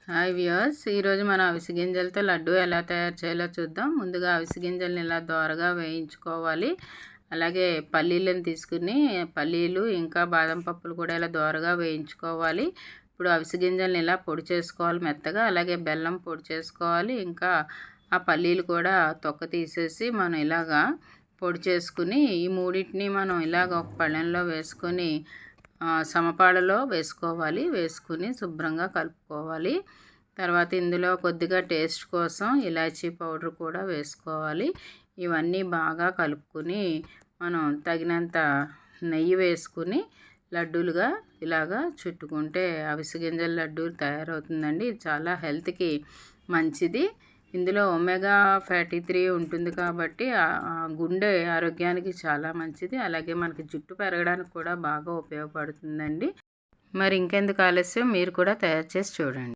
Hi viewers, ఈరోజు మనం అవిసె గింజలతో లడ్డు ఎలా తయారు చేయాలో చూద్దాం. ముందుగా అవిసె గింజల్ని ఇలా దోరగా వేయించుకోవాలి. అలాగే పల్లీలను తీసుకుని పల్లీలు ఇంకా బాదం పప్పులు కూడా ఇలా దోరగా వేయించుకోవాలి. ఇప్పుడు అవిసె గింజల్ని ఇలా పొడి చేసుకోవాలి మెత్తగా. అలాగే బెల్లం పొడి చేసుకోవాలి. ఇంకా ఆ పల్లీలు కూడా తొక్క తీసేసి మనం ఇలాగా పొడి చేసుకుని ఈ మూడింటిని మనం ఇలాగ ఒక పళ్ళెంలో వేసుకొని సమపాలలో వేసుకోవాలి. వేసుకుని శుభ్రంగా కలుపుకోవాలి. తర్వాత ఇందులో కొద్దిగా టేస్ట్ కోసం ఇలాచీ పౌడర్ కూడా వేసుకోవాలి. ఇవన్నీ బాగా కలుపుకుని మనం తగినంత నెయ్యి వేసుకుని లడ్డూలుగా ఇలాగా చుట్టుకుంటే అవిసె గింజల లడ్డూ తయారవుతుందండి. ఇది చాలా హెల్త్కి మంచిది. ఇందులో ఒమేగా ఫ్యాటీ 3 ఉంటుంది కాబట్టి గుండె ఆరోగ్యానికి చాలా మంచిది. అలాగే మనకి జుట్టు పెరగడానికి కూడా బాగా ఉపయోగపడుతుందండి. మరి ఇంకెందుకు ఆలస్యం, మీరు కూడా తయారు చేసి చూడండి.